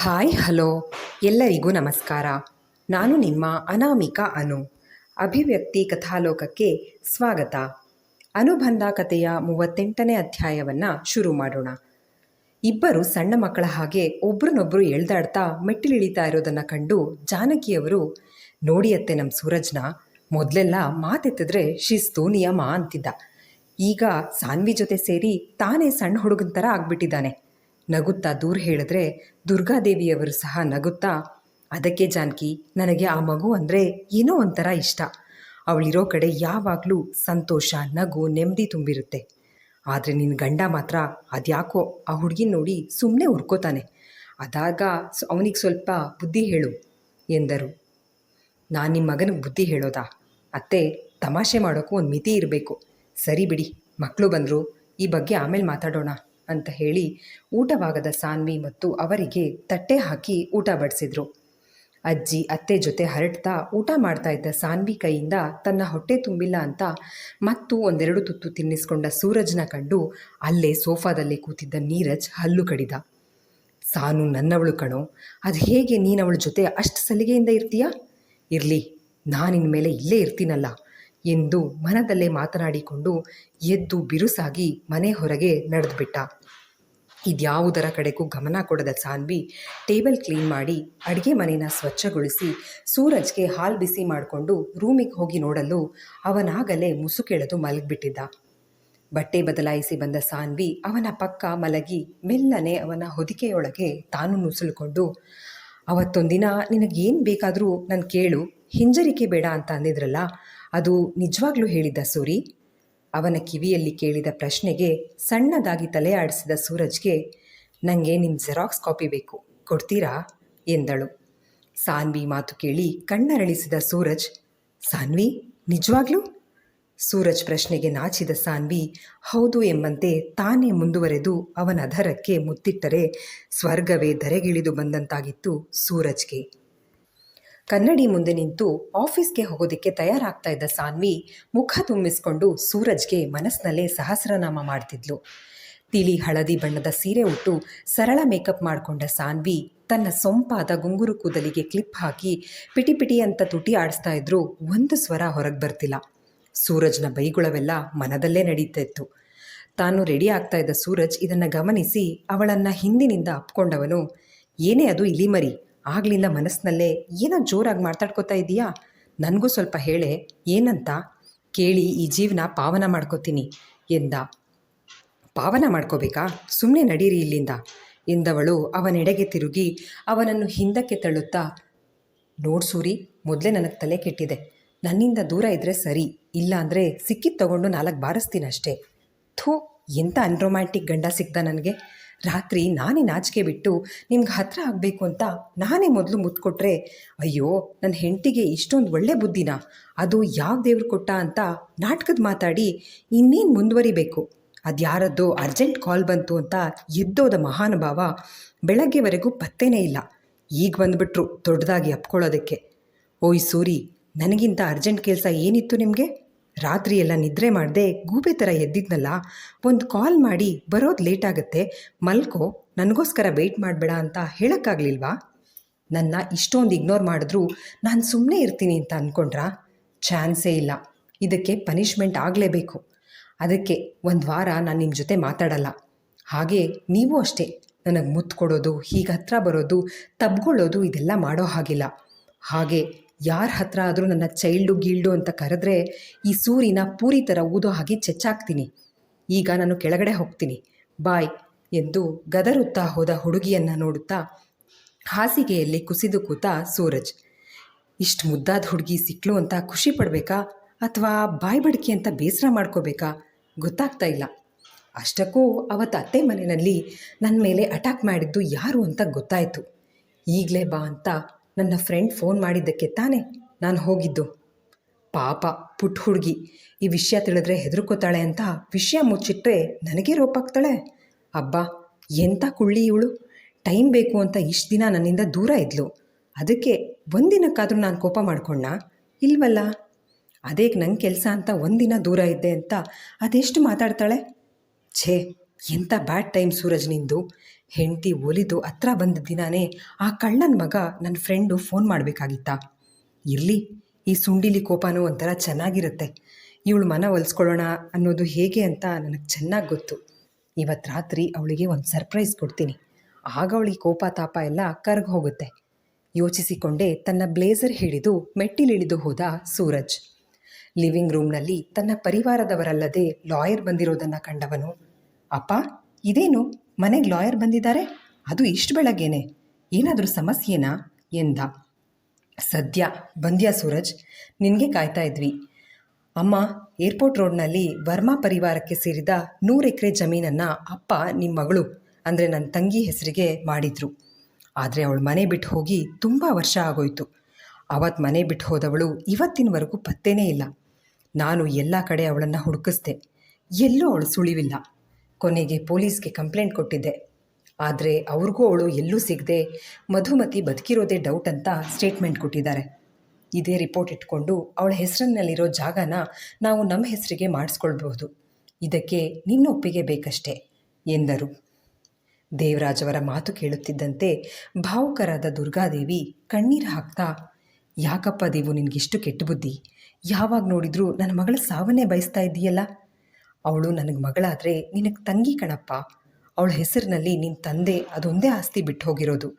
Hi hello ಎಲ್ಲರಿಗೂ ನಮಸ್ಕಾರ. ನಾನು ನಿಮ್ಮ ಅನಾಮಿಕಾ ಅನು. ಅಭಿವ್ಯಕ್ತಿ ಕಥಾಲೋಕಕ್ಕೆ ಸ್ವಾಗತ. ಅನುಬಂಧ ಕಥೆಯ 38ನೇ ಅಧ್ಯಾಯವನ್ನು ಶುರು ಮಾಡೋಣ. ಇಬ್ಬರು ಸಣ್ಣ ಮಕ್ಕಳ ಹಾಗೆ ಒಬ್ರನ್ನೊಬ್ಬರು ಎಳ್ದಾಡ್ತಾ ಮೆಟ್ಟಿಲಿಳಿತಾ ಇರೋದನ್ನು ಕಂಡು ಜಾನಕಿಯವರು, ನೋಡಿಯತ್ತೆ ನಮ್ಮ ಸೂರಜ್ನ, ಮೊದಲೆಲ್ಲ ಮಾತೆತ್ತಿದ್ರೆ ಶಿಸ್ತು ನಿಯಮ ಅಂತಿದ್ದ. ಈಗ ಸಾನ್ವಿ ಜೊತೆ ಸೇರಿ ತಾನೇ ಸಣ್ಣ ಹುಡುಗನ ಥರ ಆಗ್ಬಿಟ್ಟಿದ್ದಾನೆ. ನಗುತ್ತಾ ದೂರ ಹೇಳಿದ್ರೆ ದುರ್ಗಾದೇವಿಯವರು ಸಹ ನಗುತ್ತಾ, ಅದಕ್ಕೆ ಜಾನಕಿ, ನನಗೆ ಆ ಮಗು ಅಂದರೆ ಏನೋ ಒಂಥರ ಇಷ್ಟ. ಅವಳಿರೋ ಕಡೆ ಯಾವಾಗಲೂ ಸಂತೋಷ, ನಗು, ನೆಮ್ಮದಿ ತುಂಬಿರುತ್ತೆ. ಆದರೆ ನಿನ್ನ ಗಂಡ ಮಾತ್ರ ಅದ್ಯಾಕೋ ಆ ಹುಡುಗಿನ ನೋಡಿ ಸುಮ್ಮನೆ ಹುರ್ಕೋತಾನೆ. ಅದಾಗ ಅವನಿಗೆ ಸ್ವಲ್ಪ ಬುದ್ಧಿ ಹೇಳು ಎಂದರು. ನಾನು ನಿಮ್ಮ ಮಗನಿಗೆ ಬುದ್ಧಿ ಹೇಳೋದಾ ಅತ್ತೆ? ತಮಾಷೆ ಮಾಡೋಕ್ಕೂ ಒಂದು ಮಿತಿ ಇರಬೇಕು. ಸರಿ ಬಿಡಿ, ಮಕ್ಕಳು ಬಂದರು, ಈ ಬಗ್ಗೆ ಆಮೇಲೆ ಮಾತಾಡೋಣ ಅಂತ ಹೇಳಿ ಊಟವಾಗದ ಸಾನ್ವಿ ಮತ್ತು ಅವರಿಗೆ ತಟ್ಟೆ ಹಾಕಿ ಊಟ ಬಡಿಸಿದ್ರು. ಅಜ್ಜಿ ಅತ್ತೆ ಜೊತೆ ಹರಡ್ತಾ ಊಟ ಮಾಡ್ತಾ ಇದ್ದ ಸಾನ್ವಿ ಕೈಯಿಂದ ತನ್ನ ಹೊಟ್ಟೆ ತುಂಬಿಲ್ಲ ಅಂತ ಮತ್ತು ಒಂದೆರಡು ತುತ್ತು ತಿನ್ನಿಸ್ಕೊಂಡ ಸೂರಜ್ನ ಕಂಡು ಅಲ್ಲೇ ಸೋಫಾದಲ್ಲೇ ಕೂತಿದ್ದ ನೀರಜ್ ಹಲ್ಲು ಕಡಿದ. ಸಾನು ನನ್ನವಳು ಕಣೋ, ಅದು ಹೇಗೆ ನೀನವಳ ಜೊತೆ ಅಷ್ಟು ಸಲಿಗೆಯಿಂದ ಇರ್ತೀಯಾ? ಇರಲಿ, ನಾನಿನ ಮೇಲೆ ಇಲ್ಲೇ ಇರ್ತೀನಲ್ಲ ಎಂದು ಮನದಲ್ಲೇ ಮಾತನಾಡಿಕೊಂಡು ಎದ್ದು ಬಿರುಸಾಗಿ ಮನೆ ಹೊರಗೆ ನಡೆದುಬಿಟ್ಟ. ಇದ್ಯಾವುದರ ಕಡೆಗೂ ಗಮನ ಕೊಡದ ಸಾನ್ವಿ ಟೇಬಲ್ ಕ್ಲೀನ್ ಮಾಡಿ ಅಡುಗೆ ಮನೆನ ಸ್ವಚ್ಛಗೊಳಿಸಿ ಸೂರಜ್ಗೆ ಹಾಲು ಬಿಸಿ ಮಾಡಿಕೊಂಡು ರೂಮಿಗೆ ಹೋಗಿ ನೋಡಲು ಅವನಾಗಲೇ ಮುಸುಕೆಳೆದು ಮಲಗಿಬಿಟ್ಟಿದ್ದ. ಬಟ್ಟೆ ಬದಲಾಯಿಸಿ ಬಂದ ಸಾನ್ವಿ ಅವನ ಪಕ್ಕ ಮಲಗಿ ಮೆಲ್ಲನೆ ಅವನ ಹೊದಿಕೆಯೊಳಗೆ ತಾನು ನುಸುಳಿಕೊಂಡು, ಅವತ್ತೊಂದಿನ ನಿನಗೇನು ಬೇಕಾದರೂ ನಾನು ಕೇಳು, ಹಿಂಜರಿಕೆ ಬೇಡ ಅಂತ ಅಂದಿದ್ರಲ್ಲ, ಅದು ನಿಜವಾಗ್ಲೂ ಹೇಳಿದ್ದ ಸೂರಿ? ಅವನ ಕಿವಿಯಲ್ಲಿ ಕೇಳಿದ ಪ್ರಶ್ನೆಗೆ ಸಣ್ಣದಾಗಿ ತಲೆ ಆಡಿಸಿದ ಸೂರಜ್ಗೆ, ನನಗೆ ನಿಮ್ಮ ಜೆರಾಕ್ಸ್ ಕಾಪಿ ಬೇಕು, ಕೊಡ್ತೀರಾ ಎಂದಳು. ಸಾನ್ವಿ ಮಾತು ಕೇಳಿ ಕಣ್ಣರಳಿಸಿದ ಸೂರಜ್, ಸಾನ್ವಿ ನಿಜವಾಗ್ಲೂ? ಸೂರಜ್ ಪ್ರಶ್ನೆಗೆ ನಾಚಿದ ಸಾನ್ವಿ ಹೌದು ಎಂಬಂತೆ ತಾನೇ ಮುಂದುವರೆದು ಅವನ ಅಧರಕ್ಕೆ ಮುತ್ತಿಟ್ಟರೆ ಸ್ವರ್ಗವೇ ಧರೆಗಿಳಿದು ಬಂದಂತಾಗಿತ್ತು ಸೂರಜ್ಗೆ. ಕನ್ನಡಿ ಮುಂದೆ ನಿಂತು ಆಫೀಸ್ಗೆ ಹೋಗೋದಕ್ಕೆ ತಯಾರಾಗ್ತಾ ಇದ್ದ ಸಾನ್ವಿ ಮುಖ ತುಂಬಿಸ್ಕೊಂಡು ಸೂರಜ್ಗೆ ಮನಸ್ಸಿನಲ್ಲೇ ಸಹಸ್ರನಾಮ ಮಾಡ್ತಿದ್ಲು. ತಿಳಿ ಹಳದಿ ಬಣ್ಣದ ಸೀರೆ ಉಟ್ಟು ಸರಳ ಮೇಕಪ್ ಮಾಡಿಕೊಂಡ ಸಾನ್ವಿ ತನ್ನ ಸೊಂಪಾದ ಗುಂಗುರು ಕೂದಲಿಗೆ ಕ್ಲಿಪ್ ಹಾಕಿ ಪಿಟಿ ಪಿಟಿ ಅಂತ ತುಟಿ ಆಡಿಸ್ತಾ ಇದ್ರೂ ಒಂದು ಸ್ವರ ಹೊರಗೆ ಬರ್ತಿಲ್ಲ. ಸೂರಜ್ನ ಬೈಗುಳವೆಲ್ಲ ಮನದಲ್ಲೇ ನಡೀತಾ ಇತ್ತು. ತಾನು ರೆಡಿ ಆಗ್ತಾ ಇದ್ದ ಸೂರಜ್ ಇದನ್ನು ಗಮನಿಸಿ ಅವಳನ್ನು ಹಿಂದಿನಿಂದ ಅಪ್ಕೊಂಡವನು, ಏನೇ ಅದು ಇಲಿಮರಿ, ಆಗ್ಲಿಂದ ಮನಸ್ಸಿನಲ್ಲೇ ಏನೋ ಜೋರಾಗಿ ಮಾತಾಡ್ಕೋತಾ ಇದೀಯಾ? ನನಗೂ ಸ್ವಲ್ಪ ಹೇಳೆ, ಏನಂತ? ಕೇಳಿ ಈ ಜೀವನ ಪಾವನ ಮಾಡ್ಕೋತೀನಿ ಎಂದ. ಪಾವನ ಮಾಡ್ಕೋಬೇಕಾ? ಸುಮ್ಮನೆ ನಡೀರಿ ಇಲ್ಲಿಂದ ಎಂದವಳು ಅವನೆಡೆಗೆ ತಿರುಗಿ ಅವನನ್ನು ಹಿಂದಕ್ಕೆ ತಳ್ಳುತ್ತಾ, ನೋಡ್ ಸೂರಿ, ಮೊದಲೇ ನನಗೆ ತಲೆ ಕೆಟ್ಟಿದೆ. ನನ್ನಿಂದ ದೂರ ಇದ್ದರೆ ಸರಿ, ಇಲ್ಲ ಅಂದರೆ ಸಿಕ್ಕಿದ್ದು ತಗೊಂಡು 4 ಬಾರಿಸ್ತೀನಿ ಅಷ್ಟೇ. ಥೂ, ಎಂಥ ಅನ್ರೊಮ್ಯಾಂಟಿಕ್ ಗಂಡ ಸಿಕ್ತ ನನಗೆ. ರಾತ್ರಿ ನಾನೇ ನಾಚಿಕೆ ಬಿಟ್ಟು ನಿಮ್ಗೆ ಹತ್ರ ಆಗಬೇಕು ಅಂತ ನಾನೇ ಮೊದಲು ಮುತ್ತು ಕೊಟ್ಟರೆ, ಅಯ್ಯೋ ನನ್ನ ಹೆಂಡತಿಗೆ ಇಷ್ಟೊಂದು ಒಳ್ಳೆ ಬುದ್ಧಿನ, ಅದು ಯಾವ ದೇವ್ರು ಕೊಟ್ಟ ಅಂತ ನಾಟಕದ ಮಾತಾಡಿ ಇನ್ನೇನು ಮುಂದುವರಿಬೇಕು. ಅದು ಯಾರದ್ದೋ ಅರ್ಜೆಂಟ್ ಕಾಲ್ ಬಂತು ಅಂತ ಎದ್ದೋದ ಮಹಾನುಭಾವ ಬೆಳಗ್ಗೆವರೆಗೂ ಪತ್ತೇನೇ ಇಲ್ಲ. ಈಗ ಬಂದುಬಿಟ್ರು ದೊಡ್ಡದಾಗಿ ಅಪ್ಕೊಳ್ಳೋದಕ್ಕೆ. ಓಯ್ ಸೂರಿ, ನನಗಿಂತ ಅರ್ಜೆಂಟ್ ಕೆಲಸ ಏನಿತ್ತು ನಿಮಗೆ? ರಾತ್ರಿ ಎಲ್ಲ ನಿದ್ರೆ ಮಾಡದೆ ಗೂಬೆ ಥರ ಎದ್ದಿದ್ನಲ್ಲ, ಒಂದು ಕಾಲ್ ಮಾಡಿ ಬರೋದು ಲೇಟ್ ಆಗುತ್ತೆ, ಮಲ್ಕೋ, ನನಗೋಸ್ಕರ ವೆಯ್ಟ್ ಮಾಡಬೇಡ ಅಂತ ಹೇಳೋಕ್ಕಾಗಲಿಲ್ವಾ? ನನ್ನ ಇಷ್ಟೊಂದು ಇಗ್ನೋರ್ ಮಾಡಿದ್ರೂ ನಾನು ಸುಮ್ಮನೆ ಇರ್ತೀನಿ ಅಂತ ಅಂದ್ಕೊಂಡ್ರಾ? ಚಾನ್ಸೇ ಇಲ್ಲ. ಇದಕ್ಕೆ ಪನಿಷ್ಮೆಂಟ್ ಆಗಲೇಬೇಕು. ಅದಕ್ಕೆ 1 ವಾರ ನಾನು ನಿಮ್ಮ ಜೊತೆ ಮಾತಾಡಲ್ಲ. ಹಾಗೆ ನೀವು ಅಷ್ಟೇ, ನನಗೆ ಮುತ್ತು ಕೊಡೋದು, ಹೀಗೆ ಹತ್ರ ಬರೋದು, ತಬ್ಕೊಳ್ಳೋದು ಇದೆಲ್ಲ ಮಾಡೋ ಹಾಗಿಲ್ಲ. ಹಾಗೆ ಯಾರ ಹತ್ರ ಆದರೂ ನನ್ನ ಚೈಲ್ಡು ಗೀಲ್ಡು ಅಂತ ಕರೆದ್ರೆ ಈ ಸೂರಿನ ಪೂರಿ ಥರ ಊದೋ ಹಾಗೆ ಚೆಚ್ಚಾಕ್ತೀನಿ. ಈಗ ನಾನು ಕೆಳಗಡೆ ಹೋಗ್ತೀನಿ, ಬಾಯ್ ಎಂದು ಗದರುತ್ತಾ ಹೋದ ಹುಡುಗಿಯನ್ನು ನೋಡುತ್ತಾ ಹಾಸಿಗೆಯಲ್ಲಿ ಕುಸಿದು ಕೂತ ಸೂರಜ್. ಇಷ್ಟು ಮುದ್ದಾದ ಹುಡುಗಿ ಸಿಕ್ಲು ಅಂತ ಖುಷಿ ಪಡಬೇಕಾ ಅಥವಾ ಬಾಯ್ ಬಡ್ಕಿ ಅಂತ ಬೇಸರ ಮಾಡ್ಕೋಬೇಕಾ ಗೊತ್ತಾಗ್ತಾ ಇಲ್ಲ. ಅಷ್ಟಕ್ಕೂ ಅವತ್ತು ಅತ್ತೆ ಮನೆಯಲ್ಲಿ ನನ್ನ ಮೇಲೆ ಅಟ್ಯಾಕ್ ಮಾಡಿದ್ದು ಯಾರು ಅಂತ ಗೊತ್ತಾಯಿತು. ಈಗಲೇ ಬಾ ಅಂತ ನನ್ನ ಫ್ರೆಂಡ್ ಫೋನ್ ಮಾಡಿದ್ದಕ್ಕೆ ತಾನೇ ನಾನು ಹೋಗಿದ್ದು. ಪಾಪ ಪುಟ್ಟ ಹುಡುಗಿ, ಈ ವಿಷಯ ತಿಳಿದ್ರೆ ಹೆದರ್ಕೋತಾಳೆ ಅಂತ ವಿಷಯ ಮುಚ್ಚಿಟ್ರೆ ನನಗೇ ರೋಪಾಗ್ತಾಳೆ. ಅಬ್ಬಾ, ಎಂಥ ಕುಳ್ಳಿ ಇವಳು. ಟೈಮ್ ಬೇಕು ಅಂತ ಇಷ್ಟು ದಿನ ನನ್ನಿಂದ ದೂರ ಇದ್ಲು, ಅದಕ್ಕೆ ಒಂದಿನಕ್ಕಾದರೂ ನಾನು ಕೋಪ ಮಾಡ್ಕೊಂಡ ಇಲ್ವಲ್ಲ? ಅದೇಗೆ ನನ್ನ ಕೆಲಸ ಅಂತ ಒಂದಿನ ದೂರ ಇದ್ದೆ ಅಂತ ಅದೆಷ್ಟು ಮಾತಾಡ್ತಾಳೆ. ಛೇ, ಎಂಥ ಬ್ಯಾಡ್ ಟೈಮ್ ಸೂರಜ್ ನಿಂದು. ಹೆಂಡತಿ ಒಲಿದು ಹತ್ರ ಬಂದ ದಿನಾನೇ ಆ ಕಳ್ಳನ ಮಗ ನನ್ನ ಫ್ರೆಂಡು ಫೋನ್ ಮಾಡಬೇಕಾಗಿತ್ತಾ? ಇರಲಿ, ಈ ಸುಂಡಿಲಿ ಕೋಪನೂ ಒಂಥರ ಚೆನ್ನಾಗಿರುತ್ತೆ. ಇವಳು ಮನ ಒಲಿಸ್ಕೊಳ್ಳೋಣ ಅನ್ನೋದು ಹೇಗೆ ಅಂತ ನನಗೆ ಚೆನ್ನಾಗಿ ಗೊತ್ತು. ಇವತ್ತು ರಾತ್ರಿ ಅವಳಿಗೆ ಒಂದು ಸರ್ಪ್ರೈಸ್ ಕೊಡ್ತೀನಿ. ಆಗ ಅವಳಿಗೆ ಕೋಪ ತಾಪ ಎಲ್ಲ ಕರಗಿ ಹೋಗುತ್ತೆ ಯೋಚಿಸಿಕೊಂಡೇ ತನ್ನ ಬ್ಲೇಸರ್ ಹಿಡಿದು ಮೆಟ್ಟಿಲಿಳಿದು ಹೋದ ಸೂರಜ್. ಲಿವಿಂಗ್ ರೂಮ್ನಲ್ಲಿ ತನ್ನ ಪರಿವಾರದವರಲ್ಲದೆ ಲಾಯರ್ ಬಂದಿರೋದನ್ನು ಕಂಡವನು, ಅಪ್ಪ ಇದೇನು ಮನೆಗೆ ಲಾಯರ್ ಬಂದಿದ್ದಾರೆ, ಅದು ಇಷ್ಟು ಬೆಳಗ್ಗೆನೆ, ಏನಾದರೂ ಸಮಸ್ಯೆನಾ ಎಂದ. ಸದ್ಯ ಬಂದ್ಯಾ ಸೂರಜ್, ನಿನಗೆ ಕಾಯ್ತಾ ಇದ್ವಿ. ಅಮ್ಮ ಏರ್ಪೋರ್ಟ್ ರೋಡ್ನಲ್ಲಿ ವರ್ಮಾ ಪರಿವಾರಕ್ಕೆ ಸೇರಿದ 100 ಎಕರೆ ಜಮೀನನ್ನು ಅಪ್ಪ ನಿಮ್ಮ ಮಗಳು ಅಂದರೆ ನನ್ನ ತಂಗಿ ಹೆಸರಿಗೆ ಮಾಡಿದರು. ಆದರೆ ಅವಳು ಮನೆ ಬಿಟ್ಟು ಹೋಗಿ ತುಂಬ ವರ್ಷ ಆಗೋಯ್ತು. ಅವತ್ತು ಮನೆ ಬಿಟ್ಟು ಹೋದವಳು ಇವತ್ತಿನವರೆಗೂ ಪತ್ತೇನೇ ಇಲ್ಲ. ನಾನು ಎಲ್ಲ ಕಡೆ ಅವಳನ್ನು ಹುಡುಕಿಸ್ದೆ, ಎಲ್ಲೂ ಅವಳು ಸುಳಿವಿಲ್ಲ. ಕೊನೆಗೆ ಪೊಲೀಸ್ಗೆ ಕಂಪ್ಲೇಂಟ್ ಕೊಟ್ಟಿದ್ದೆ. ಆದರೆ ಅವ್ರಿಗೂ ಅವಳು ಎಲ್ಲೂ ಸಿಗದೆ ಮಧುಮತಿ ಬದುಕಿರೋದೇ ಡೌಟ್ ಅಂತ ಸ್ಟೇಟ್ಮೆಂಟ್ ಕೊಟ್ಟಿದ್ದಾರೆ. ಇದೇ ರಿಪೋರ್ಟ್ ಇಟ್ಕೊಂಡು ಅವಳ ಹೆಸರಿನಲ್ಲಿರೋ ಜಾಗನ ನಾವು ನಮ್ಮ ಹೆಸರಿಗೆ ಮಾಡಿಸ್ಕೊಳ್ಬಹುದು. ಇದಕ್ಕೆ ನಿನ್ನ ಒಪ್ಪಿಗೆ ಬೇಕಷ್ಟೆ ಎಂದರು. ದೇವರಾಜ್ ಅವರ ಮಾತು ಕೇಳುತ್ತಿದ್ದಂತೆ ಭಾವುಕರಾದ ದುರ್ಗಾದೇವಿ ಕಣ್ಣೀರು ಹಾಕ್ತಾ, ಯಾಕಪ್ಪ ದೇವು ನಿನಗಿಷ್ಟು ಕೆಟ್ಟ ಬುದ್ಧಿ? ಯಾವಾಗ ನೋಡಿದ್ರೂ ನನ್ನ ಮಗಳ ಸಾವನ್ನೇ ಬಯಸ್ತಾ ಇದ್ದೀಯಲ್ಲ? ಅವಳು ನನಗೆ ಮಗಳಾದರೆ ನಿನಗೆ ತಂಗಿ ಕಣಪ್ಪ. ಅವಳ ಹೆಸರಿನಲ್ಲಿ ನಿನ್ನ ತಂದೆ ಅದೊಂದೇ ಆಸ್ತಿ ಬಿಟ್ಟು ಹೋಗಿರೋದು.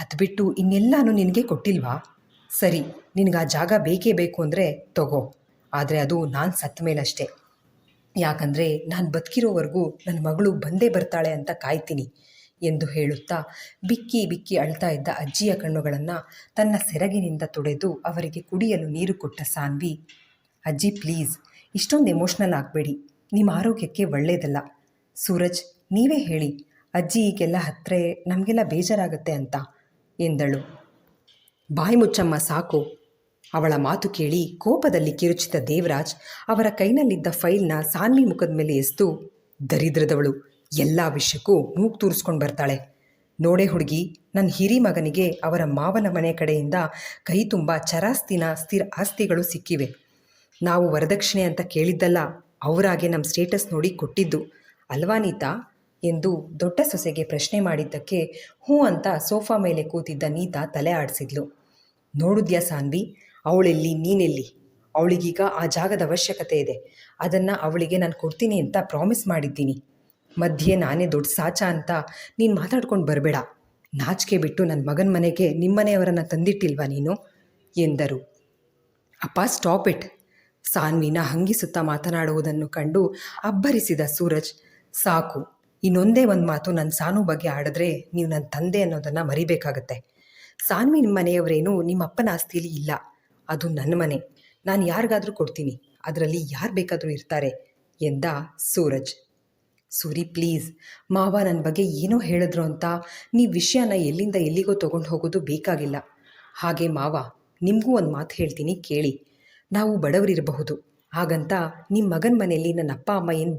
ಅದು ಬಿಟ್ಟು ಇನ್ನೆಲ್ಲಾನು ನಿನಗೆ ಕೊಟ್ಟಿಲ್ವಾ? ಸರಿ, ನಿನಗೆ ಆ ಜಾಗ ಬೇಕೇ ಬೇಕು ಅಂದರೆ ತಗೋ, ಆದರೆ ಅದು ನಾನು ಸತ್ತ ಮೇಲಷ್ಟೇ. ಯಾಕಂದರೆ ನಾನು ಬದುಕಿರೋವರೆಗೂ ನನ್ನ ಮಗಳು ಬಂದೇ ಬರ್ತಾಳೆ ಅಂತ ಕಾಯ್ತೀನಿ ಎಂದು ಹೇಳುತ್ತಾ ಬಿಕ್ಕಿ ಬಿಕ್ಕಿ ಅಳ್ತಾ ಇದ್ದ ಅಜ್ಜಿಯ ಕಣ್ಣುಗಳನ್ನು ತನ್ನ ಸೆರಗಿನಿಂದ ತೊಡೆದು ಅವರಿಗೆ ಕುಡಿಯಲು ನೀರು ಕೊಟ್ಟ ಸಾನ್ವಿ, ಅಜ್ಜಿ ಪ್ಲೀಸ್ ಇಷ್ಟೊಂದು ಎಮೋಷ್ನಲ್ ಆಗಬೇಡಿ, ನಿಮ್ಮ ಆರೋಗ್ಯಕ್ಕೆ ಒಳ್ಳೆಯದಲ್ಲ. ಸೂರಜ್ ನೀವೇ ಹೇಳಿ, ಅಜ್ಜಿ ಈಗೆಲ್ಲ ಹತ್ತಿರ ನಮಗೆಲ್ಲ ಬೇಜಾರಾಗುತ್ತೆ ಅಂತ ಎಂದಳು. ಬಾಯಿ ಮುಚ್ಚಮ್ಮ ಸಾಕು. ಅವಳ ಮಾತು ಕೇಳಿ ಕೋಪದಲ್ಲಿ ಕಿರುಚಿದ ದೇವರಾಜ್ ಅವರ ಕೈನಲ್ಲಿದ್ದ ಫೈಲ್ನ ಸಾನ್ವಿ ಮುಖದ ಮೇಲೆ ಎಸ್ದು, ದರಿದ್ರದವಳು ಎಲ್ಲ ವಿಷಯಕ್ಕೂ ಮೂಗು ತೂರಿಸ್ಕೊಂಡು ಬರ್ತಾಳೆ. ನೋಡೆ ಹುಡುಗಿ, ನನ್ನ ಹಿರಿ ಮಗನಿಗೆ ಅವರ ಮಾವನ ಮನೆ ಕಡೆಯಿಂದ ಕೈ ತುಂಬ ಚರಾಸ್ತಿನ ಸ್ಥಿರ ಆಸ್ತಿಗಳು ಸಿಕ್ಕಿವೆ. ನಾವು ವರದಕ್ಷಿಣೆ ಅಂತ ಕೇಳಿದ್ದಲ್ಲ, ಅವರಾಗೆ ನಮ್ಮ ಸ್ಟೇಟಸ್ ನೋಡಿ ಕೊಟ್ಟಿದ್ದು ಅಲ್ವಾ ನೀತಾ ಎಂದು ದೊಡ್ಡ ಸೊಸೆಗೆ ಪ್ರಶ್ನೆ ಮಾಡಿದ್ದಕ್ಕೆ ಹ್ಞೂ ಅಂತ ಸೋಫಾ ಮೇಲೆ ಕೂತಿದ್ದ ನೀತಾ ತಲೆ ಆಡಿಸಿದ್ಲು. ನೋಡಿದ್ಯಾ ಸಾನ್ವಿ, ಅವಳೆಲ್ಲಿ ನೀನೆಲ್ಲಿ? ಅವಳಿಗೀಗ ಆ ಜಾಗದ ಅವಶ್ಯಕತೆ ಇದೆ. ಅದನ್ನು ಅವಳಿಗೆ ನಾನು ಕೊಡ್ತೀನಿ ಅಂತ ಪ್ರಾಮಿಸ್ ಮಾಡಿದ್ದೀನಿ. ಮಧ್ಯೆ ನಾನೇ ದೊಡ್ಡ ಸಾಚ ಅಂತ ನೀನು ಮಾತಾಡ್ಕೊಂಡು ಬರಬೇಡ. ನಾಚಿಕೆ ಬಿಟ್ಟು ನನ್ನ ಮಗನ ಮನೆಗೆ ನಿಮ್ಮನೆಯವರನ್ನು ತಂದಿಟ್ಟಿಲ್ವಾ ನೀನು ಎಂದರು. ಅಪ್ಪ ಸ್ಟಾಪ್ ಇಟ್. ಸಾನ್ವಿನ ಹಂಗಿಸುತ್ತಾ ಮಾತನಾಡುವುದನ್ನು ಕಂಡು ಅಬ್ಬರಿಸಿದ ಸೂರಜ್, ಸಾಕು, ಇನ್ನೊಂದೇ ಒಂದು ಮಾತು ನನ್ನ ಸಾನು ಬಗ್ಗೆ ಆಡಿದ್ರೆ ನೀವು ನನ್ನ ತಂದೆ ಅನ್ನೋದನ್ನು ಮರಿಬೇಕಾಗತ್ತೆ. ಸಾನ್ವಿ ನಿಮ್ಮ ಮನೆಯವರೇನು ನಿಮ್ಮ ಅಪ್ಪನ ಆಸ್ತಿಯಲ್ಲಿ ಇಲ್ಲ, ಅದು ನನ್ನ ಮನೆ. ನಾನು ಯಾರಿಗಾದರೂ ಕೊಡ್ತೀನಿ, ಅದರಲ್ಲಿ ಯಾರು ಬೇಕಾದರೂ ಇರ್ತಾರೆ ಎಂದ ಸೂರಜ್. ಸೂರಿ ಪ್ಲೀಸ್, ಮಾವ ನನ್ನ ಬಗ್ಗೆ ಏನೋ ಹೇಳಿದ್ರು ಅಂತ ನೀವು ವಿಷಯನ ಎಲ್ಲಿಂದ ಎಲ್ಲಿಗೋ ತೊಗೊಂಡು ಹೋಗೋದು ಬೇಕಾಗಿಲ್ಲ. ಹಾಗೆ ಮಾವ, ನಿಮಗೂ ಒಂದು ಮಾತು ಹೇಳ್ತೀನಿ ಕೇಳಿ. ನಾವು ಬಡವರಿರಬಹುದು, ಹಾಗಂತ ನಿಮ್ಮ ಮಗನ ಮನೆಯಲ್ಲಿ ನನ್ನ ಅಪ್ಪ ಅಮ್ಮ ಏನು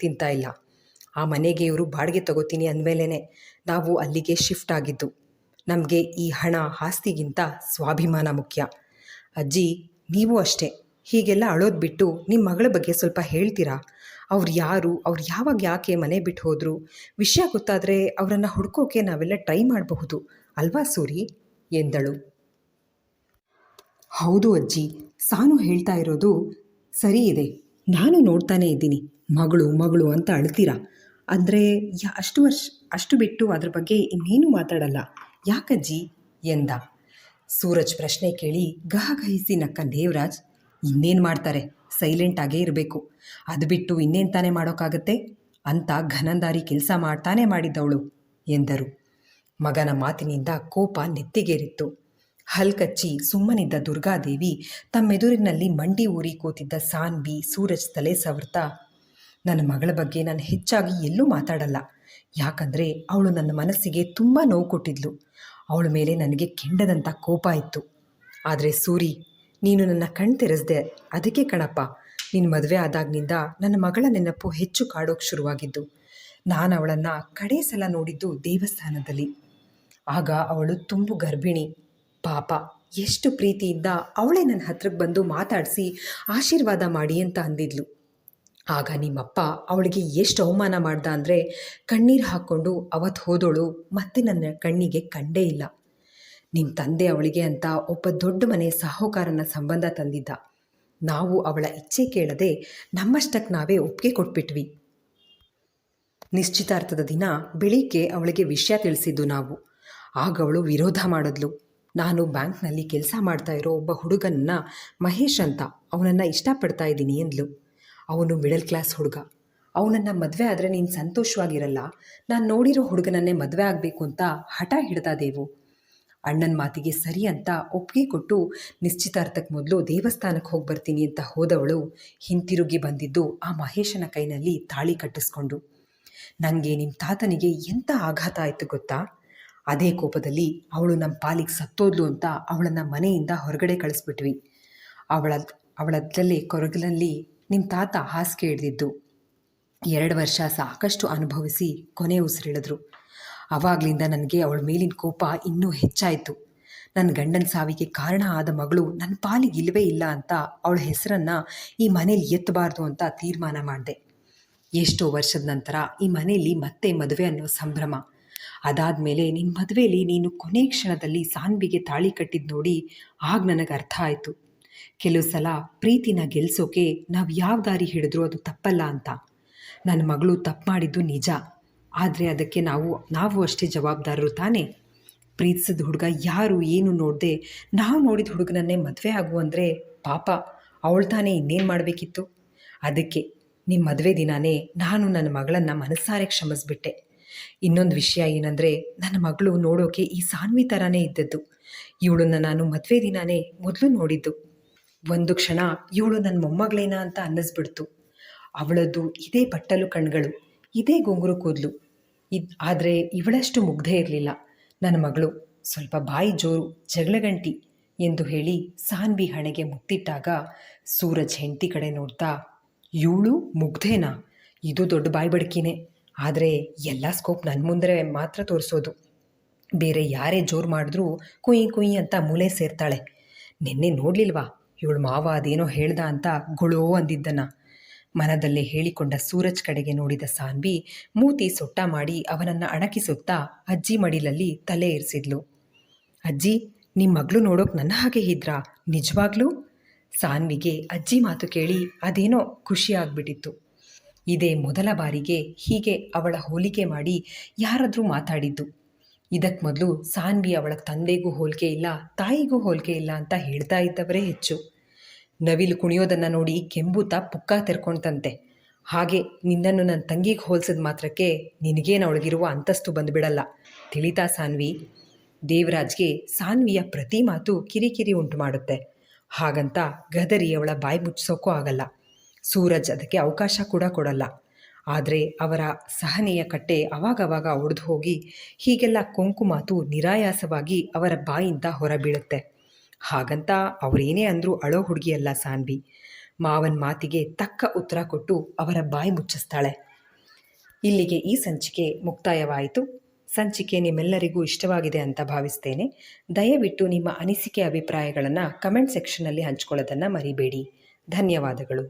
ತಿಂತಾ ಇಲ್ಲ. ಆ ಮನೆಗೆ ಇವರು ಬಾಡಿಗೆ ತಗೋತೀನಿ ಅಂದಮೇಲೆ ನಾವು ಅಲ್ಲಿಗೆ ಶಿಫ್ಟ್ ಆಗಿದ್ದು. ನಮಗೆ ಈ ಹಣ ಆಸ್ತಿಗಿಂತ ಸ್ವಾಭಿಮಾನ ಮುಖ್ಯ. ಅಜ್ಜಿ ನೀವು ಅಷ್ಟೇ, ಹೀಗೆಲ್ಲ ಅಳೋದು ಬಿಟ್ಟು ನಿಮ್ಮ ಮಗಳ ಬಗ್ಗೆ ಸ್ವಲ್ಪ ಹೇಳ್ತೀರಾ? ಅವ್ರು ಯಾರು, ಅವ್ರು ಯಾವಾಗ ಯಾಕೆ ಮನೆ ಬಿಟ್ಟು ಹೋದರು, ವಿಷಯ ಗೊತ್ತಾದರೆ ಅವರನ್ನು ಹುಡ್ಕೋಕೆ ನಾವೆಲ್ಲ ಟ್ರೈ ಮಾಡಬಹುದು ಅಲ್ವಾ ಸೂರಿ ಎಂದಳು. ಹೌದು ಅಜ್ಜಿ, ಸಾನು ಹೇಳ್ತಾ ಇರೋದು ಸರಿ ಇದೆ. ನಾನು ನೋಡ್ತಾನೇ ಇದ್ದೀನಿ, ಮಗಳು ಮಗಳು ಅಂತ ಅಳ್ತೀರಾ. ಅಂದರೆ ಅಷ್ಟು ಬಿಟ್ಟು ಅದ್ರ ಬಗ್ಗೆ ಇನ್ನೇನು ಮಾತಾಡಲ್ಲ ಯಾಕಜ್ಜಿ ಎಂದ. ಸೂರಜ್ ಪ್ರಶ್ನೆ ಕೇಳಿ ಗಹಗಹಿಸಿ ನಕ್ಕ ದೇವರಾಜ್, ಇನ್ನೇನು ಮಾಡ್ತಾರೆ, ಸೈಲೆಂಟ್ ಆಗೇ ಇರಬೇಕು. ಅದು ಬಿಟ್ಟು ಇನ್ನೇನು ತಾನೇ ಮಾಡೋಕ್ಕಾಗತ್ತೆ ಅಂತ ಘನಂದಾರಿ ಕೆಲಸ ಮಾಡ್ತಾನೆ ಮಾಡಿದ್ದವಳು ಎಂದರು. ಮಗನ ಮಾತಿನಿಂದ ಕೋಪ ನೆತ್ತಿಗೇರಿತ್ತು. ಹಲ್ಕಚ್ಚಿ ಸುಮ್ಮನಿದ್ದ ದುರ್ಗಾದೇವಿ ತಮ್ಮೆದುರಿನಲ್ಲಿ ಮಂಡಿ ಊರಿ ಕೂತಿದ್ದ ಸಾನ್ವಿ ಸೂರಜ್ ತಲೆ ಸವರ್ತಾ, ನನ್ನ ಮಗಳ ಬಗ್ಗೆ ನಾನು ಹೆಚ್ಚಾಗಿ ಎಲ್ಲೂ ಮಾತಾಡಲ್ಲ. ಯಾಕಂದರೆ ಅವಳು ನನ್ನ ಮನಸ್ಸಿಗೆ ತುಂಬ ನೋವು ಕೊಟ್ಟಿದ್ಲು. ಅವಳ ಮೇಲೆ ನನಗೆ ಕೆಂಡದಂಥ ಕೋಪ ಇತ್ತು. ಆದರೆ ಸೂರಿ, ನೀನು ನನ್ನ ಕಣ್ ತೆರೆಸ್ದೆ, ಅದಕ್ಕೆ ಕಣಪ್ಪ ನಿನ್ನ ಮದುವೆ ಆದಾಗಿನಿಂದ ನನ್ನ ಮಗಳ ನೆನಪು ಹೆಚ್ಚು ಕಾಡೋಕ್ಕೆ ಶುರುವಾಗಿದ್ದು. ನಾನು ಅವಳನ್ನು ಕಡೇ ಸಲ ನೋಡಿದ್ದು ದೇವಸ್ಥಾನದಲ್ಲಿ. ಆಗ ಅವಳು ತುಂಬು ಗರ್ಭಿಣಿ. ಪಾಪ, ಎಷ್ಟು ಪ್ರೀತಿಯಿಂದ ಅವಳೇ ನನ್ನ ಹತ್ರಕ್ಕೆ ಬಂದು ಮಾತಾಡಿಸಿ ಆಶೀರ್ವಾದ ಮಾಡಿ ಅಂತ ಅಂದಿದ್ಲು. ಆಗ ನಿಮ್ಮಪ್ಪ ಅವಳಿಗೆ ಎಷ್ಟು ಅವಮಾನ ಮಾಡ್ದ ಅಂದರೆ ಕಣ್ಣೀರು ಹಾಕ್ಕೊಂಡು ಅವತ್ತು ಹೋದವಳು ಮತ್ತೆ ನನ್ನ ಕಣ್ಣಿಗೆ ಕಂಡೇ ಇಲ್ಲ. ನಿಮ್ಮ ತಂದೆ ಅವಳಿಗೆ ಅಂತ ಒಬ್ಬ ದೊಡ್ಡ ಮನೆ ಸಾಹುಕಾರನ ಸಂಬಂಧ ತಂದಿದ್ದ. ನಾವು ಅವಳ ಇಚ್ಛೆ ಕೇಳದೆ ನಮ್ಮಷ್ಟಕ್ಕೆ ನಾವೇ ಒಪ್ಪಿಗೆ ಕೊಟ್ಬಿಟ್ವಿ. ನಿಶ್ಚಿತಾರ್ಥದ ದಿನ ಬೆಳಿಗ್ಗೆ ಅವಳಿಗೆ ವಿಷಯ ತಿಳಿಸಿದ್ದು ನಾವು. ಆಗ ಅವಳು ವಿರೋಧ ಮಾಡಿದ್ಲು. ನಾನು ಬ್ಯಾಂಕ್ನಲ್ಲಿ ಕೆಲಸ ಮಾಡ್ತಾ ಇರೋ ಒಬ್ಬ ಹುಡುಗನನ್ನ, ಮಹೇಶ್ ಅಂತ, ಅವನನ್ನು ಇಷ್ಟಪಡ್ತಾ ಇದ್ದೀನಿ ಎಂದ್ಲು. ಅವನು ಮಿಡಲ್ ಕ್ಲಾಸ್ ಹುಡುಗ. ಅವನನ್ನು ಮದುವೆ ಆದರೆ ನೀನು ಸಂತೋಷವಾಗಿರಲ್ಲ, ನಾನು ನೋಡಿರೋ ಹುಡುಗನನ್ನೇ ಮದುವೆ ಆಗಬೇಕು ಅಂತ ಹಠ ಹಿಡ್ದ ದೇವು. ಅಣ್ಣನ ಮಾತಿಗೆ ಸರಿ ಅಂತ ಒಪ್ಪಿಗೆ ಕೊಟ್ಟು ನಿಶ್ಚಿತಾರ್ಥಕ್ಕೆ ಮೊದಲು ದೇವಸ್ಥಾನಕ್ಕೆ ಹೋಗಿ ಬರ್ತೀನಿ ಅಂತ ಹೋದವಳು ಹಿಂತಿರುಗಿ ಬಂದಿದ್ದು ಆ ಮಹೇಶನ ಕೈನಲ್ಲಿ ತಾಳಿ ಕಟ್ಟಿಸ್ಕೊಂಡು. ನನಗೆ ನಿಮ್ಮ ತಾತನಿಗೆ ಎಂಥ ಆಘಾತ ಆಯಿತು ಗೊತ್ತಾ? ಅದೇ ಕೋಪದಲ್ಲಿ ಅವಳು ನಮ್ಮ ಪಾಲಿಗೆ ಸತ್ತೋದ್ಲು ಅಂತ ಅವಳನ್ನು ಮನೆಯಿಂದ ಹೊರಗಡೆ ಕಳಿಸ್ಬಿಟ್ವಿ. ಅವಳದ್ದಲ್ಲೇ ಕೊರಗಲಲ್ಲಿ ನಿಮ್ಮ ತಾತ ಹಾಸಿಗೆ ಹಿಡಿದಿದ್ದು. 2 ವರ್ಷ ಸಾಕಷ್ಟು ಅನುಭವಿಸಿ ಕೊನೆ ಉಸಿರಿಳಿದ್ರು. ಆವಾಗಲಿಂದ ನನಗೆ ಅವಳ ಮೇಲಿನ ಕೋಪ ಇನ್ನೂ ಹೆಚ್ಚಾಯಿತು. ನನ್ನ ಗಂಡನ ಸಾವಿಗೆ ಕಾರಣ ಆದ ಮಗಳು ನನ್ನ ಪಾಲಿಗೆ ಇಲ್ಲವೇ ಇಲ್ಲ ಅಂತ ಅವಳ ಹೆಸರನ್ನು ಈ ಮನೇಲಿ ಎತ್ತಬಾರ್ದು ಅಂತ ತೀರ್ಮಾನ ಮಾಡಿದೆ. ಎಷ್ಟೋ ವರ್ಷದ ನಂತರ ಈ ಮನೆಯಲ್ಲಿ ಮತ್ತೆ ಮದುವೆ ಅನ್ನೋ ಸಂಭ್ರಮ. ಅದಾದಮೇಲೆ ನಿನ್ನ ಮದುವೆಯಲ್ಲಿ ನೀನು ಕೊನೆ ಕ್ಷಣದಲ್ಲಿ ಸಾನ್ವಿಗೆ ತಾಳಿ ಕಟ್ಟಿದ್ದು ನೋಡಿ ಆಗ ನನಗೆ ಅರ್ಥ ಆಯಿತು. ಕೆಲವು ಸಲ ಪ್ರೀತಿನ ಗೆಲ್ಸೋಕೆ ನಾವು ಯಾವ ದಾರಿ ಹಿಡಿದ್ರೂ ಅದು ತಪ್ಪಲ್ಲ ಅಂತ. ನನ್ನ ಮಗಳು ತಪ್ಪು ಮಾಡಿದ್ದು ನಿಜ, ಆದರೆ ಅದಕ್ಕೆ ನಾವು ಅಷ್ಟೇ ಜವಾಬ್ದಾರರು ತಾನೇ. ಪ್ರೀತಿಸಿದ ಹುಡುಗ ಯಾರು ಏನು ನೋಡದೆ ನಾವು ನೋಡಿದ ಹುಡುಗನನ್ನೇ ಮದುವೆ ಆಗು ಅಂದರೆ ಪಾಪ ಅವಳು ತಾನೇ ಇನ್ನೇನು ಮಾಡಬೇಕಿತ್ತು. ಅದಕ್ಕೆ ನಿಮ್ಮ ಮದುವೆ ದಿನಾನೇ ನಾನು ನನ್ನ ಮಗಳನ್ನು ಮನಸ್ಸಾರೆ ಕ್ಷಮಿಸ್ಬಿಟ್ಟೆ. ಇನ್ನೊಂದು ವಿಷಯ ಏನಂದರೆ, ನನ್ನ ಮಗಳು ನೋಡೋಕೆ ಈ ಸಾನ್ವಿ ಥರನೇ ಇದ್ದದ್ದು. ಇವಳನ್ನು ನಾನು ಮದುವೆ ದಿನಾನೇ ಮೊದಲು ನೋಡಿದ್ದು. ಒಂದು ಕ್ಷಣ ಇವಳು ನನ್ನ ಮೊಮ್ಮಗಳೇನಾ ಅಂತ ಅನ್ನಿಸ್ಬಿಡ್ತು. ಅವಳದ್ದು ಇದೇ ಬಟ್ಟಲು ಕಣ್ಗಳು, ಇದೇ ಗುಂಗುರು ಕೂದಲು. ಆದರೆ ಇವಳಷ್ಟು ಮುಗ್ಧೇ ಇರಲಿಲ್ಲ ನನ್ನ ಮಗಳು. ಸ್ವಲ್ಪ ಬಾಯಿ ಜೋರು, ಜಗಳಗಂಟಿ ಎಂದು ಹೇಳಿ ಸಾನ್ವಿ ಹಣೆಗೆ ಮುತ್ತಿಟ್ಟಾಗ ಸೂರಜ್ ಹೆಂಡತಿ ಕಡೆ ನೋಡ್ತಾ, ಇವಳು ಮುಗ್ಧೇನಾ? ಇದು ದೊಡ್ಡ ಬಾಯಿ ಬಡ್ಕಿನೇ. ಆದರೆ ಎಲ್ಲ ಸ್ಕೋಪ್ ನನ್ನ ಮುಂದೆ ಮಾತ್ರ ತೋರಿಸೋದು. ಬೇರೆ ಯಾರೇ ಜೋರು ಮಾಡಿದ್ರೂ ಕುಯ್ ಕುಯ್ ಅಂತ ಮೂಲೆ ಸೇರ್ತಾಳೆ. ನಿನ್ನೆ ನೋಡಲಿಲ್ವಾ ಇವಳು ಮಾವ ಅದೇನೋ ಹೇಳ್ದ ಅಂತ ಗುಳೋ ಅಂದಿದ್ದನ. ಮನದಲ್ಲೇ ಹೇಳಿಕೊಂಡ ಸೂರಜ್ ಕಡೆಗೆ ನೋಡಿದ ಸಾನ್ವಿ ಮೂತಿ ಸೊಟ್ಟ ಮಾಡಿ ಅವನನ್ನು ಅಣಕಿಸುತ್ತಾ ಅಜ್ಜಿ ಮಡಿಲಲ್ಲಿ ತಲೆ ಇರಿಸಿದ್ಲು. ಅಜ್ಜಿ, ನಿಮ್ಮ ಮಗಳು ನೋಡೋಕೆ ನನ್ನ ಹಾಗೆ ಇದ್ರಾ ನಿಜವಾಗ್ಲೂ? ಸಾನ್ವಿಗೆ ಅಜ್ಜಿ ಮಾತು ಕೇಳಿ ಅದೇನೋ ಖುಷಿ ಆಗ್ಬಿಟ್ಟಿತ್ತು. ಇದೇ ಮೊದಲ ಬಾರಿಗೆ ಹೀಗೆ ಅವಳ ಹೋಲಿಕೆ ಮಾಡಿ ಯಾರಾದರೂ ಮಾತಾಡಿದ್ದು. ಇದಕ್ಕೆ ಮೊದಲು ಸಾನ್ವಿ ಅವಳ ತಂದೆಗೂ ಹೋಲಿಕೆ ಇಲ್ಲ, ತಾಯಿಗೂ ಹೋಲಿಕೆ ಇಲ್ಲ ಅಂತ ಹೇಳ್ತಾ ಇದ್ದವರೇ ಹೆಚ್ಚು. ನವಿಲು ಕುಣಿಯೋದನ್ನು ನೋಡಿ ಕೆಂಬೂತ ಪುಕ್ಕ ತೆರ್ಕೊಂತಂತೆ. ಹಾಗೆ ನಿನ್ನನ್ನು ನನ್ನ ತಂಗಿಗೆ ಹೋಲಿಸಿದ ಮಾತ್ರಕ್ಕೆ ನಿನಗೇನು ಅವಳಿಗಿರುವ ಅಂತಸ್ತು ಬಂದುಬಿಡಲ್ಲ, ತಿಳಿತಾ ಸಾನ್ವಿ? ದೇವರಾಜ್ಗೆ ಸಾನ್ವಿಯ ಪ್ರತಿ ಮಾತು ಕಿರಿಕಿರಿ ಉಂಟು ಮಾಡುತ್ತೆ. ಹಾಗಂತ ಗದರಿ ಅವಳ ಬಾಯಿ ಮುಚ್ಚಿಸೋಕ್ಕೂ ಆಗಲ್ಲ. ಸೂರಜ್ ಅದಕ್ಕೆ ಅವಕಾಶ ಕೂಡ ಕೊಡಲ್ಲ. ಆದರೆ ಅವರ ಸಹನೆಯ ಕಟ್ಟೆ ಅವಾಗವಾಗ ಒಡೆದು ಹೋಗಿ ಹೀಗೆಲ್ಲ ಕೊಂಕು ಮಾತು ನಿರಾಯಾಸವಾಗಿ ಅವರ ಬಾಯಿಂದ ಹೊರಬೀಳುತ್ತೆ. ಹಾಗಂತ ಅವರೇನೇ ಅಂದರೂ ಅಳೋ ಹುಡುಗಿಯಲ್ಲ ಸಾನ್ವಿ. ಮಾವನ ಮಾತಿಗೆ ತಕ್ಕ ಉತ್ತರ ಕೊಟ್ಟು ಅವರ ಬಾಯಿ ಮುಚ್ಚಿಸ್ತಾಳೆ. ಇಲ್ಲಿಗೆ ಈ ಸಂಚಿಕೆ ಮುಕ್ತಾಯವಾಯಿತು. ಸಂಚಿಕೆ ನಿಮ್ಮೆಲ್ಲರಿಗೂ ಇಷ್ಟವಾಗಿದೆ ಅಂತ ಭಾವಿಸ್ತೇನೆ. ದಯವಿಟ್ಟು ನಿಮ್ಮ ಅನಿಸಿಕೆ ಅಭಿಪ್ರಾಯಗಳನ್ನು ಕಮೆಂಟ್ ಸೆಕ್ಷನ್ನಲ್ಲಿ ಹಂಚ್ಕೊಳ್ಳೋದನ್ನು ಮರಿಬೇಡಿ. ಧನ್ಯವಾದಗಳು.